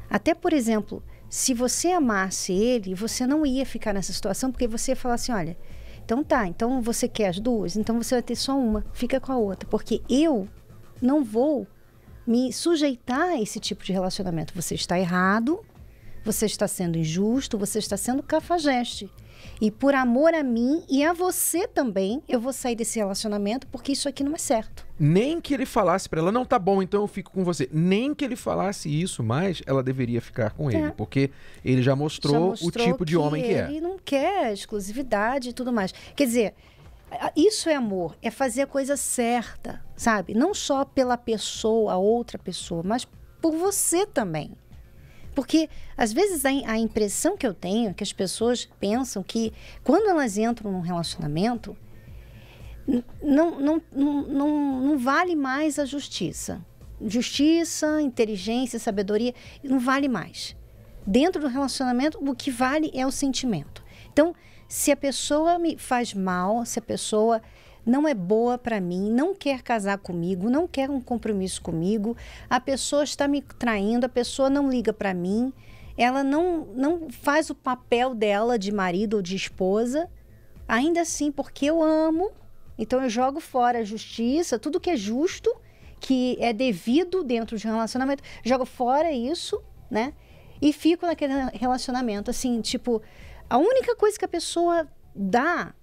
Até, por exemplo, se você amasse ele, você não ia ficar nessa situação, porque você ia falar assim, olha, então tá, então você quer as duas, então você vai ter só uma, fica com a outra, porque eu não vou me sujeitar a esse tipo de relacionamento. Você está errado, você está sendo injusto, você está sendo cafajeste. E por amor a mim e a você também, eu vou sair desse relacionamento, porque isso aqui não é certo. Nem que ele falasse para ela, não, tá bom, então eu fico com você. Nem que ele falasse isso, mas ela deveria ficar com ele, porque ele já mostrou o tipo de homem que é. Ele não quer exclusividade e tudo mais. Quer dizer, isso é amor, é fazer a coisa certa, sabe? Não só pela pessoa, a outra pessoa, mas por você também. Porque, às vezes, a impressão que eu tenho é que as pessoas pensam que, quando elas entram num relacionamento, não vale mais a justiça. Justiça, inteligência, sabedoria, não vale mais. Dentro do relacionamento, o que vale é o sentimento. Então, se a pessoa me faz mal, se a pessoa não é boa para mim, não quer casar comigo, não quer um compromisso comigo, a pessoa está me traindo, a pessoa não liga para mim, ela não faz o papel dela de marido ou de esposa, ainda assim, porque eu amo, então eu jogo fora a justiça, tudo que é justo, que é devido dentro de um relacionamento, jogo fora isso, né? E fico naquele relacionamento, assim, tipo, a única coisa que a pessoa dá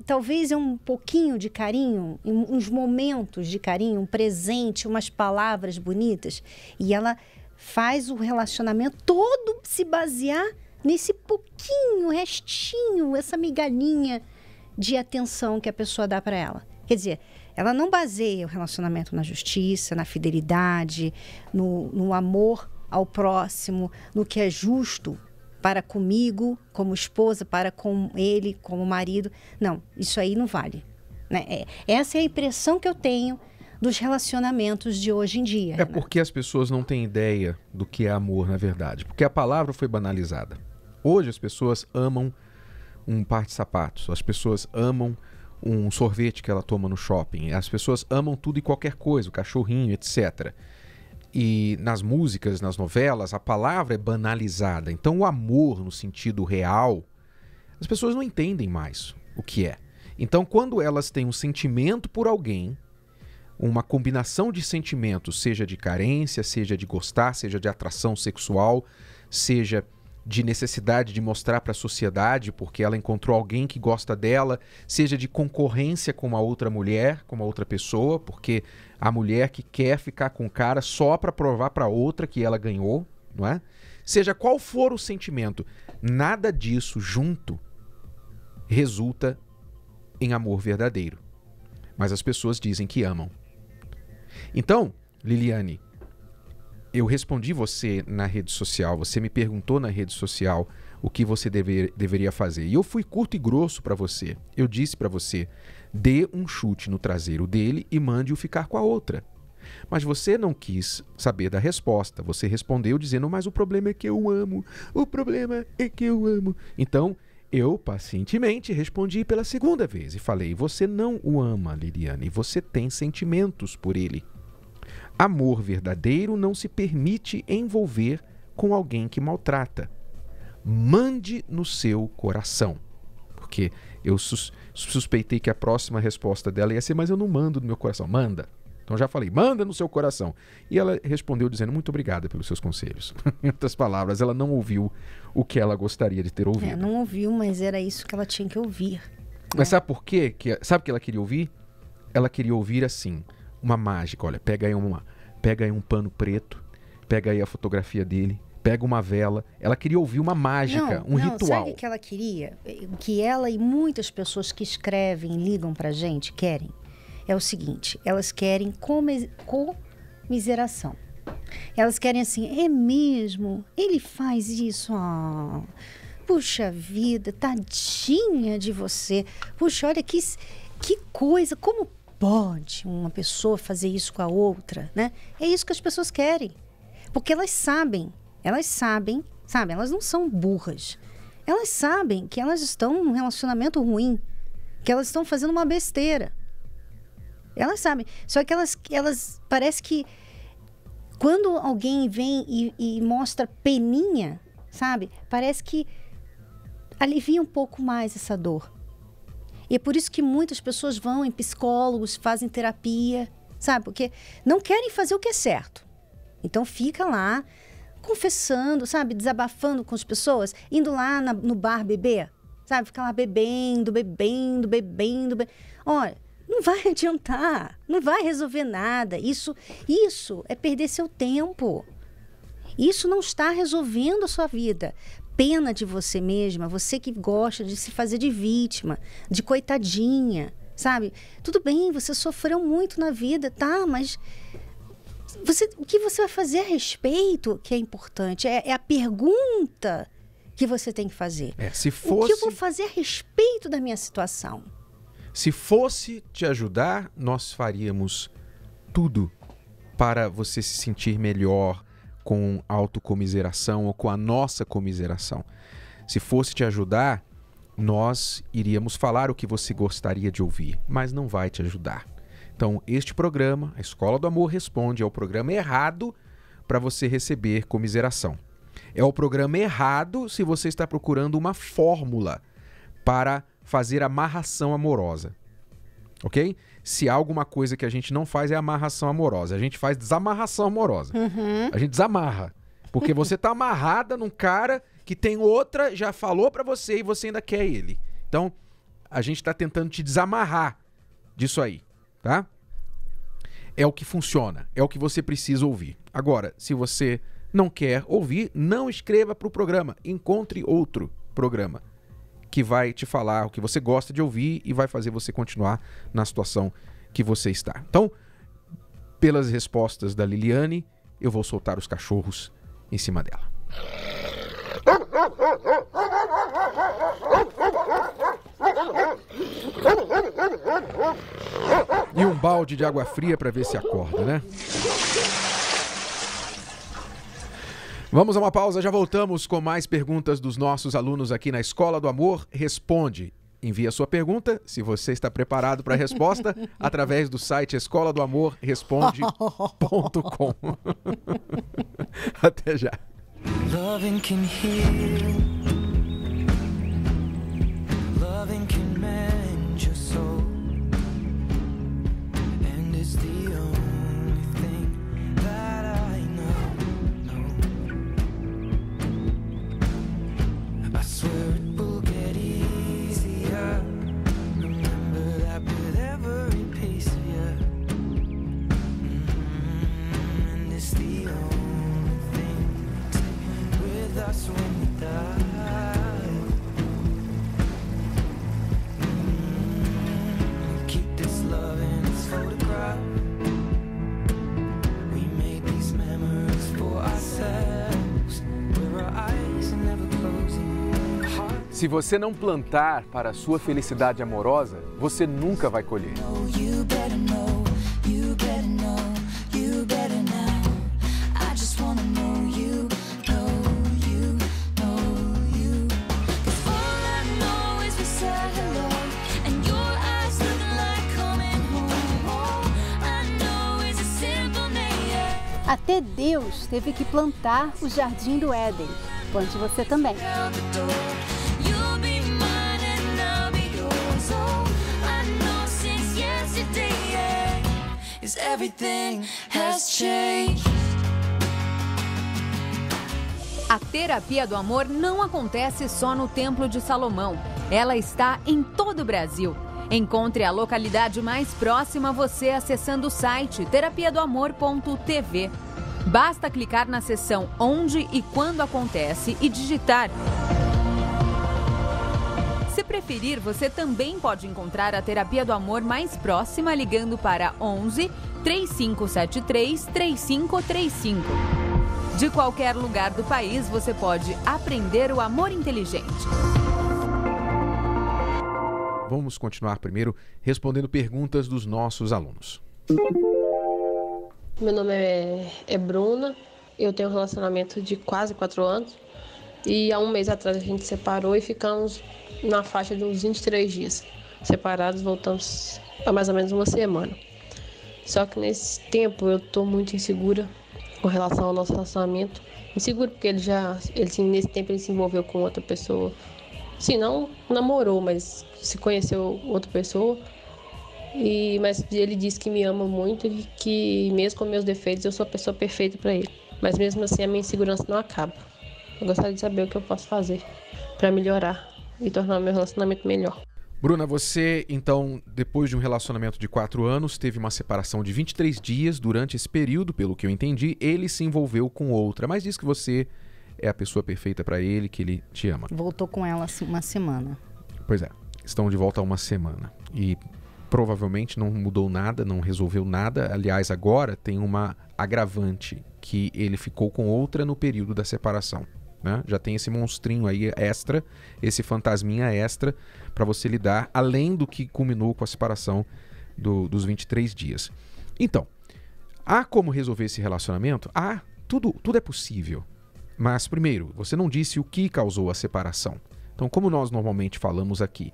talvez um pouquinho de carinho, uns momentos de carinho, um presente, umas palavras bonitas, e ela faz o relacionamento todo se basear nesse pouquinho, restinho, essa migalhinha de atenção que a pessoa dá para ela. Quer dizer, ela não baseia o relacionamento na justiça, na fidelidade, no amor ao próximo, no que é justo para comigo, como esposa, para com ele, como marido. Não, isso aí não vale, né? Essa é a impressão que eu tenho dos relacionamentos de hoje em dia. É porque as pessoas não têm ideia do que é amor, na verdade. Porque a palavra foi banalizada. Hoje as pessoas amam um par de sapatos, as pessoas amam um sorvete que ela toma no shopping, as pessoas amam tudo e qualquer coisa, o cachorrinho, etc. E nas músicas, nas novelas, a palavra é banalizada. Então o amor no sentido real, as pessoas não entendem mais o que é. Então quando elas têm um sentimento por alguém, uma combinação de sentimentos, seja de carência, seja de gostar, seja de atração sexual, seja de necessidade de mostrar para a sociedade porque ela encontrou alguém que gosta dela, seja de concorrência com uma outra mulher, com uma outra pessoa, porque a mulher que quer ficar com o cara só para provar para outra que ela ganhou, não é? Seja qual for o sentimento, nada disso junto resulta em amor verdadeiro. Mas as pessoas dizem que amam. Então, Liliane, eu respondi você na rede social, você me perguntou na rede social o que você deveria fazer. E eu fui curto e grosso para você. Eu disse para você, dê um chute no traseiro dele e mande-o ficar com a outra. Mas você não quis saber da resposta. Você respondeu dizendo, mas o problema é que eu amo. O problema é que eu amo. Então, eu pacientemente respondi pela segunda vez e falei, você não o ama, Liliane, você tem sentimentos por ele. Amor verdadeiro não se permite envolver com alguém que maltrata. Mande no seu coração, porque Eu suspeitei que a próxima resposta dela ia ser, mas eu não mando no meu coração. Manda. Então já falei, manda no seu coração. E ela respondeu dizendo, muito obrigada pelos seus conselhos. Em outras palavras, ela não ouviu o que ela gostaria de ter ouvido. Não ouviu, mas era isso que ela tinha que ouvir. Mas sabe por quê? Sabe o que ela queria ouvir? Ela queria ouvir assim, uma mágica. Olha, pega aí um pano preto, pega aí a fotografia dele, pega uma vela. Ela queria ouvir uma mágica, um ritual. Sabe o que ela queria? O que ela e muitas pessoas que escrevem, ligam pra gente, querem. É o seguinte, elas querem comiseração. Elas querem assim, é mesmo? Ele faz isso? Ah, puxa vida, tadinha de você. Puxa, olha que coisa, como pode uma pessoa fazer isso com a outra, né? É isso que as pessoas querem. Porque elas sabem, sabe? Elas não são burras. Elas sabem que elas estão num relacionamento ruim, que elas estão fazendo uma besteira. Elas sabem. Só que elas parece que quando alguém vem e mostra peninha, sabe? Parece que alivia um pouco mais essa dor. E é por isso que muitas pessoas vão em psicólogos, fazem terapia, sabe? Porque não querem fazer o que é certo. Então fica lá confessando, sabe? Desabafando com as pessoas, indo lá no bar beber, sabe? Fica lá bebendo. Olha, não vai adiantar, não vai resolver nada. Isso é perder seu tempo. Isso não está resolvendo a sua vida. Pena de você mesma, você que gosta de se fazer de vítima, de coitadinha, sabe? Tudo bem, você sofreu muito na vida, tá? Mas o que você vai fazer a respeito que é importante? É a pergunta que você tem que fazer. O que eu vou fazer a respeito da minha situação? Se fosse te ajudar, nós faríamos tudo para você se sentir melhor com autocomiseração ou com a nossa comiseração. Se fosse te ajudar, nós iríamos falar o que você gostaria de ouvir, mas não vai te ajudar. Então, este programa, a Escola do Amor Responde, é o programa errado para você receber comiseração. É o programa errado se você está procurando uma fórmula para fazer amarração amorosa, ok? Se há alguma coisa que a gente não faz é amarração amorosa, a gente faz desamarração amorosa. A gente desamarra, porque você está amarrada num cara que tem outra, já falou para você e você ainda quer ele. Então, a gente está tentando te desamarrar disso aí, tá? É o que funciona, é o que você precisa ouvir. Agora, se você não quer ouvir, não escreva para o programa, encontre outro programa que vai te falar o que você gosta de ouvir e vai fazer você continuar na situação que você está. Então, pelas respostas da Liliane, eu vou soltar os cachorros em cima dela. E um balde de água fria para ver se acorda, né? Vamos a uma pausa, já voltamos com mais perguntas dos nossos alunos aqui na Escola do Amor Responde. Envie a sua pergunta, se você está preparado para a resposta, através do site escoladoamorresponde.com. Até já. Loving can heal. Loving can mend your soul. And it's the only thing that I know. I swear it will get easier. Remember that with every piece of you. And it's the only thing with us when we die. Keep this love in its photograph. We made these memories for ourselves. Where our eyes are never closing. Se você não plantar para a sua felicidade amorosa, você nunca vai colher. Até Deus teve que plantar o jardim do Éden. Plante você também. everything has changed. A terapia do amor não acontece só no Templo de Salomão. Ela está em todo o Brasil. Encontre a localidade mais próxima a você acessando o site terapiadoamor.tv. Basta clicar na seção Onde e Quando Acontece e digitar. Se preferir, você também pode encontrar a terapia do amor mais próxima ligando para 11 3573 3535. De qualquer lugar do país, você pode aprender o amor inteligente. Vamos continuar primeiro respondendo perguntas dos nossos alunos. Meu nome é Bruna, eu tenho um relacionamento de quase 4 anos e há um mês atrás a gente separou e ficamos na faixa de uns 23 dias. Separados, voltamos há mais ou menos uma semana. Só que nesse tempo eu estou muito insegura com relação ao nosso relacionamento. Inseguro porque nesse tempo ele se envolveu com outra pessoa. Sim, não namorou, mas se conheceu outra pessoa. Mas ele disse que me ama muito e que mesmo com meus defeitos eu sou a pessoa perfeita para ele. Mas mesmo assim a minha insegurança não acaba. Eu gostaria de saber o que eu posso fazer para melhorar e tornar o meu relacionamento melhor. Bruna, você, então, depois de um relacionamento de 4 anos, teve uma separação de 23 dias. Durante esse período, pelo que eu entendi, ele se envolveu com outra, mas diz que você é a pessoa perfeita para ele, que ele te ama. Voltou com ela uma semana. Pois é, estão de volta há uma semana. E provavelmente não mudou nada, não resolveu nada. Aliás, agora tem uma agravante, que ele ficou com outra no período da separação. Né? Já tem esse monstrinho aí extra, esse fantasminha extra para você lidar, além do que culminou com a separação dos 23 dias. Então, há como resolver esse relacionamento? Tudo é possível. Mas primeiro, você não disse o que causou a separação. Então, como nós normalmente falamos aqui,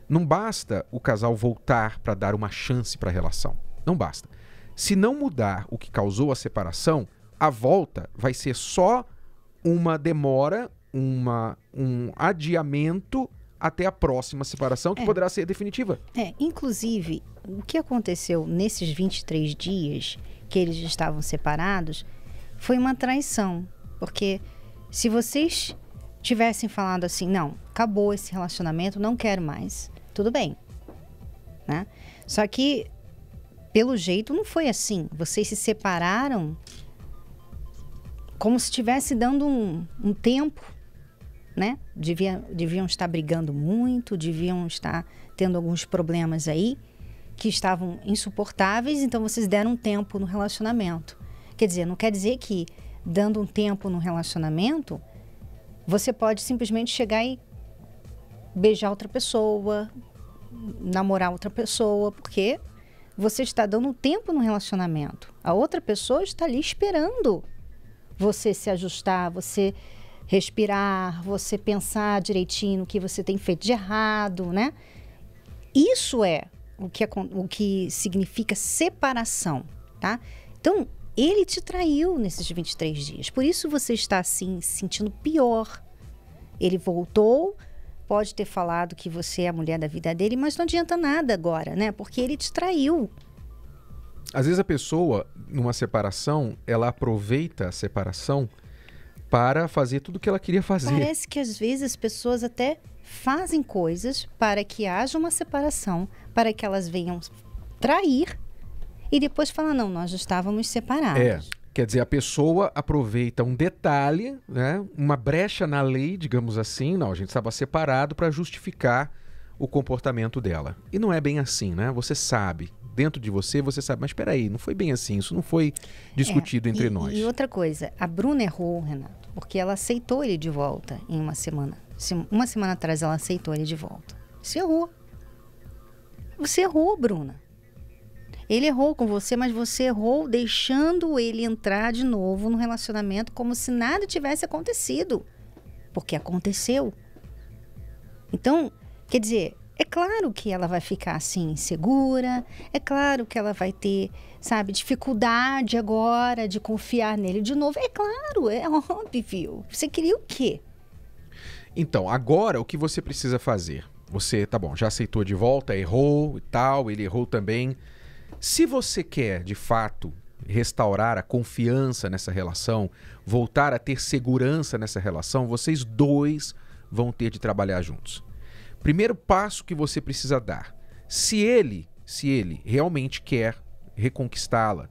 não basta o casal voltar para dar uma chance para a relação. Não basta. Se não mudar o que causou a separação, a volta vai ser só uma demora, um adiamento até a próxima separação, que poderá ser definitiva. Inclusive, o que aconteceu nesses 23 dias que eles estavam separados foi uma traição. Porque se vocês tivessem falado assim, não, acabou esse relacionamento, não quero mais, tudo bem. Né? Só que, pelo jeito, não foi assim. Vocês se separaram como se estivesse dando um tempo, né? Deviam estar brigando muito, deviam estar tendo alguns problemas aí que estavam insuportáveis, então vocês deram um tempo no relacionamento. Quer dizer, não quer dizer que dando um tempo no relacionamento, você pode simplesmente chegar e beijar outra pessoa, namorar outra pessoa, porque você está dando um tempo no relacionamento. A outra pessoa está ali esperando você se ajustar, você respirar, você pensar direitinho no que você tem feito de errado, né? Isso é o que significa separação, tá? Então, ele te traiu nesses 23 dias. Por isso você está, assim, se sentindo pior. Ele voltou, pode ter falado que você é a mulher da vida dele, mas não adianta nada agora, né? Porque ele te traiu. Às vezes a pessoa, numa separação, ela aproveita a separação para fazer tudo o que ela queria fazer. Parece que às vezes as pessoas até fazem coisas para que haja uma separação, para que elas venham trair e depois falam, não, nós já estávamos separados. Quer dizer, a pessoa aproveita um detalhe, né, uma brecha na lei, digamos assim, não, a gente estava separado para justificar o comportamento dela. E não é bem assim, né? Você sabe. Dentro de você sabe, mas espera aí, não foi bem assim, isso não foi discutido entre nós. E outra coisa, a Bruna errou, Renato, porque ela aceitou ele de volta em uma semana. Uma semana atrás ela aceitou ele de volta. Você errou. Você errou, Bruna. Ele errou com você, mas você errou deixando ele entrar de novo no relacionamento como se nada tivesse acontecido. Porque aconteceu. Então, quer dizer, é claro que ela vai ficar assim insegura, é claro que ela vai ter, sabe, dificuldade agora de confiar nele de novo. É claro, é óbvio. Você queria o quê? Então, agora o que você precisa fazer? Você, tá bom, já aceitou de volta, errou e tal, ele errou também. Se você quer, de fato, restaurar a confiança nessa relação, voltar a ter segurança nessa relação, vocês dois vão ter de trabalhar juntos. Primeiro passo que você precisa dar. Se ele realmente quer reconquistá-la,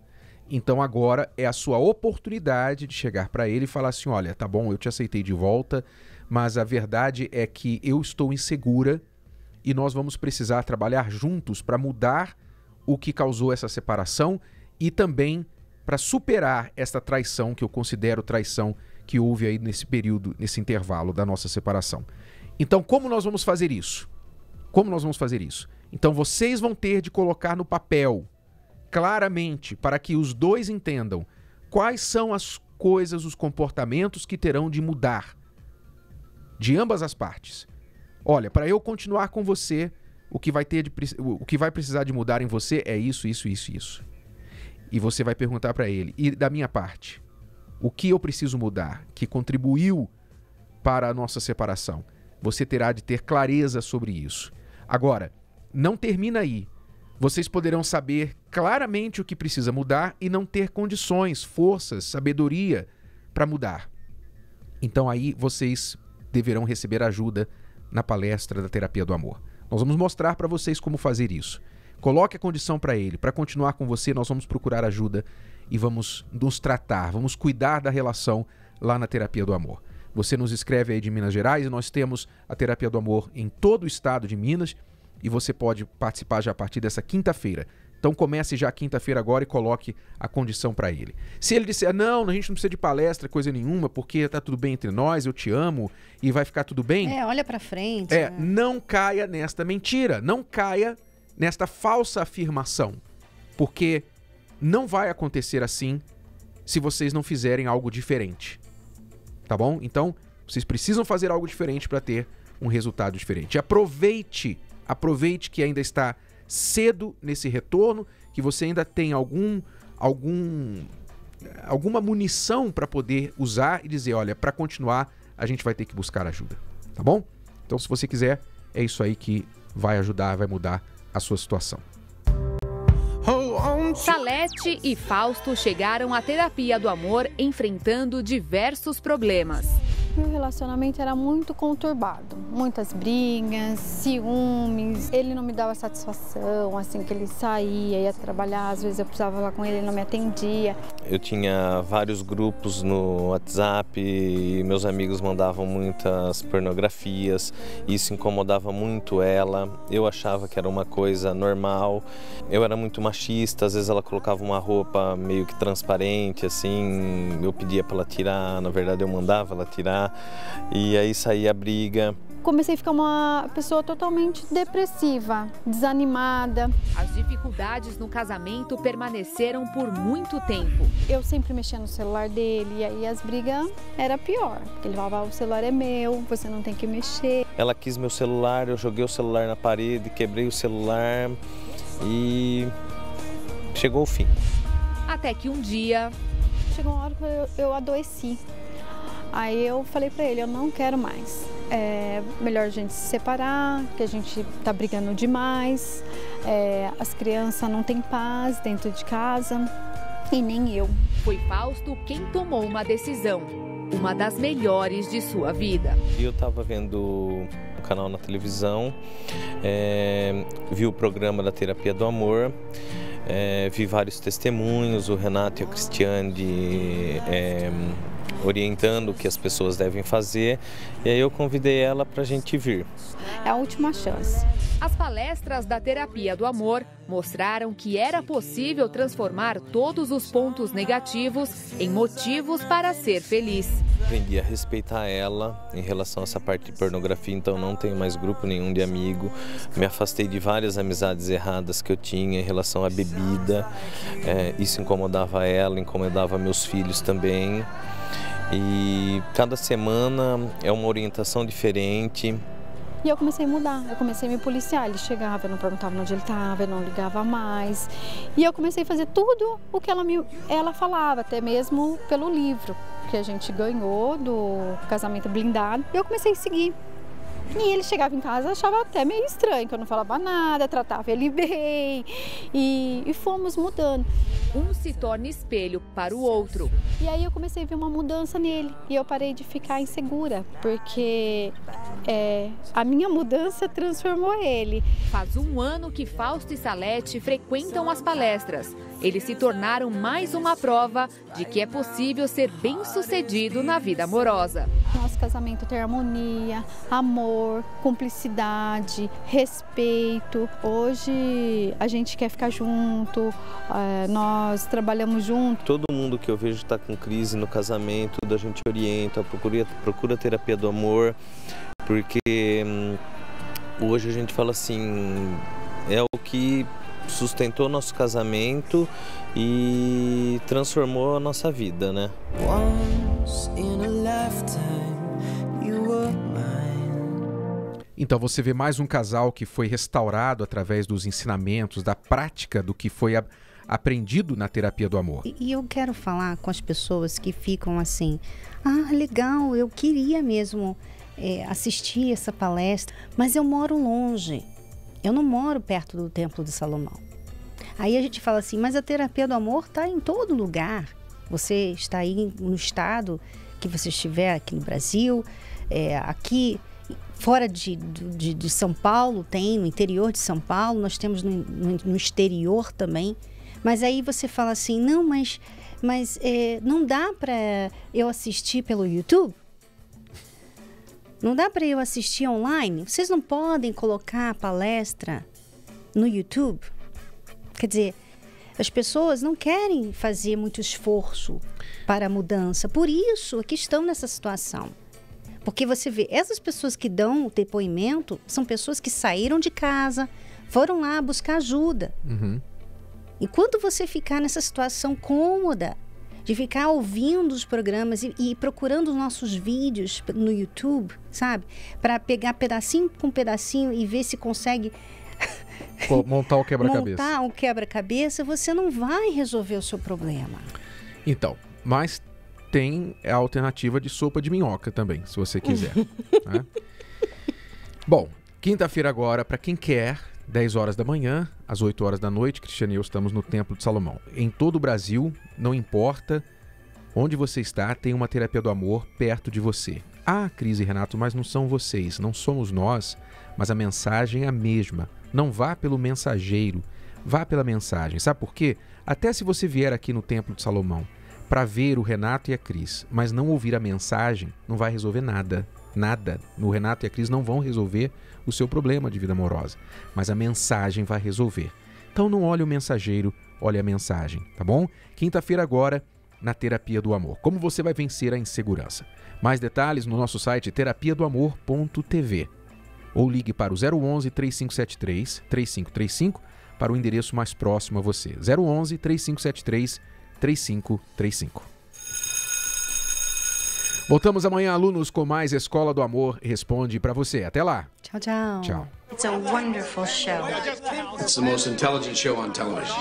então agora é a sua oportunidade de chegar para ele e falar assim, olha, tá bom, eu te aceitei de volta, mas a verdade é que eu estou insegura e nós vamos precisar trabalhar juntos para mudar o que causou essa separação e também para superar essa traição, que eu considero traição, que houve aí nesse período, nesse intervalo da nossa separação. Então, como nós vamos fazer isso? Como nós vamos fazer isso? Então, vocês vão ter de colocar no papel, claramente, para que os dois entendam quais são as coisas, os comportamentos que terão de mudar de ambas as partes. Olha, para eu continuar com você, o que vai precisar de mudar em você é isso, isso, isso, isso. E você vai perguntar para ele, e da minha parte, o que eu preciso mudar, que contribuiu para a nossa separação? Você terá de ter clareza sobre isso. Agora, não termina aí. Vocês poderão saber claramente o que precisa mudar e não ter condições, forças, sabedoria para mudar. Então aí vocês deverão receber ajuda na palestra da Terapia do Amor. Nós vamos mostrar para vocês como fazer isso. Coloque a condição para ele. Para continuar com você, nós vamos procurar ajuda e vamos nos tratar, vamos cuidar da relação lá na Terapia do Amor. Você nos escreve aí de Minas Gerais e nós temos a Terapia do Amor em todo o estado de Minas e você pode participar já a partir dessa quinta-feira. Então comece já quinta-feira agora e coloque a condição para ele. Se ele disser, não, a gente não precisa de palestra, coisa nenhuma, porque tá tudo bem entre nós, eu te amo e vai ficar tudo bem. Olha para frente. Não caia nesta mentira, não caia nesta falsa afirmação, porque não vai acontecer assim se vocês não fizerem algo diferente. Tá bom? Então, vocês precisam fazer algo diferente para ter um resultado diferente. Aproveite que ainda está cedo nesse retorno, que você ainda tem alguma munição para poder usar e dizer, olha, para continuar, a gente vai ter que buscar ajuda. Tá bom? Então, se você quiser, é isso aí que vai ajudar, vai mudar a sua situação. Salete e Fausto chegaram à Terapia do Amor enfrentando diversos problemas. Meu relacionamento era muito conturbado, muitas brigas, ciúmes, ele não me dava satisfação, assim que ele saía, ia trabalhar, às vezes eu precisava falar com ele, ele não me atendia. Eu tinha vários grupos no WhatsApp e meus amigos mandavam muitas pornografias, isso incomodava muito ela, eu achava que era uma coisa normal, eu era muito machista, às vezes ela colocava uma roupa meio que transparente, assim, eu pedia para ela tirar, na verdade eu mandava ela tirar. E aí saía a briga. Comecei a ficar uma pessoa totalmente depressiva, desanimada. As dificuldades no casamento permaneceram por muito tempo. Eu sempre mexia no celular dele e aí as brigas era pior. Porque ele falava, o celular é meu, você não tem que mexer. Ela quis meu celular, eu joguei o celular na parede, quebrei o celular e chegou o fim. Até que um dia... Chegou uma hora que eu adoeci. Aí eu falei pra ele, eu não quero mais. É melhor a gente se separar, que a gente tá brigando demais. As crianças não têm paz dentro de casa e nem eu. Foi Fausto quem tomou uma decisão, uma das melhores de sua vida. Eu tava vendo o canal na televisão, vi o programa da Terapia do Amor, vi vários testemunhos, o Renato e a Cristiane orientando o que as pessoas devem fazer, e aí eu convidei ela para a gente vir. É a última chance. As palestras da Terapia do Amor mostraram que era possível transformar todos os pontos negativos em motivos para ser feliz. Aprendi a respeitar ela em relação a essa parte de pornografia, então não tenho mais grupo nenhum de amigo. Me afastei de várias amizades erradas que eu tinha em relação à bebida. Isso incomodava ela, incomodava meus filhos também. E cada semana é uma orientação diferente. E eu comecei a mudar, eu comecei a me policiar. Ele chegava, eu não perguntava onde ele estava, eu não ligava mais. E eu comecei a fazer tudo o que ela falava, até mesmo pelo livro que a gente ganhou do Casamento Blindado. E eu comecei a seguir. E ele chegava em casa, achava até meio estranho, que eu não falava nada, tratava ele bem, e fomos mudando. Um se torna espelho para o outro. E aí eu comecei a ver uma mudança nele, e eu parei de ficar insegura, porque a minha mudança transformou ele. Faz um ano que Fausto e Salete frequentam as palestras. Eles se tornaram mais uma prova de que é possível ser bem-sucedido na vida amorosa. Nosso casamento tem harmonia, amor, cumplicidade, respeito. Hoje a gente quer ficar junto, nós trabalhamos junto. Todo mundo que eu vejo está com crise no casamento, a gente orienta, procura terapia do amor, porque hoje a gente fala assim, é o que sustentou nosso casamento e transformou a nossa vida, né? Então você vê mais um casal que foi restaurado através dos ensinamentos, da prática do que foi aprendido na terapia do amor. E eu quero falar com as pessoas que ficam assim, legal, eu queria mesmo assistir essa palestra, mas eu moro longe. Eu não moro perto do Templo de Salomão. Aí a gente fala assim, mas a terapia do amor está em todo lugar. Você está aí no estado que você estiver, aqui no Brasil, aqui fora de São Paulo tem, no interior de São Paulo, nós temos no exterior também. Mas aí você fala assim, não, mas não dá para eu assistir pelo YouTube? Não dá para eu assistir online? Vocês não podem colocar a palestra no YouTube? Quer dizer, as pessoas não querem fazer muito esforço para a mudança. Por isso é que estão nessa situação. Porque você vê, essas pessoas que dão o depoimento são pessoas que saíram de casa, foram lá buscar ajuda. Uhum. Enquanto você ficar nessa situação cômoda, de ficar ouvindo os programas e procurando os nossos vídeos no YouTube, sabe? Para pegar pedacinho com pedacinho e ver se consegue montar o quebra-cabeça. Montar o quebra-cabeça, você não vai resolver o seu problema. Então, mas tem a alternativa de sopa de minhoca também, se você quiser. Né? Bom, quinta-feira agora, para quem quer, 10 horas da manhã, às 8 horas da noite, Cristiane e eu estamos no Templo de Salomão. Em todo o Brasil, não importa onde você está, tem uma terapia do amor perto de você. Cris e Renato, mas não são vocês, não somos nós, mas a mensagem é a mesma. Não vá pelo mensageiro, vá pela mensagem. Sabe por quê? Até se você vier aqui no Templo de Salomão para ver o Renato e a Cris, mas não ouvir a mensagem, não vai resolver nada. Nada. O Renato e a Cris não vão resolver o seu problema de vida amorosa, mas a mensagem vai resolver. Então não olhe o mensageiro, olhe a mensagem, tá bom? Quinta-feira agora, na Terapia do Amor. Como você vai vencer a insegurança? Mais detalhes no nosso site terapiadoamor.tv ou ligue para o 011 3573 3535 para o endereço mais próximo a você. 011 3573 3535. Voltamos amanhã, alunos, com mais Escola do Amor Responde para você. Até lá. Tchau, tchau. Tchau. It's a wonderful show. It's the most intelligent show on television.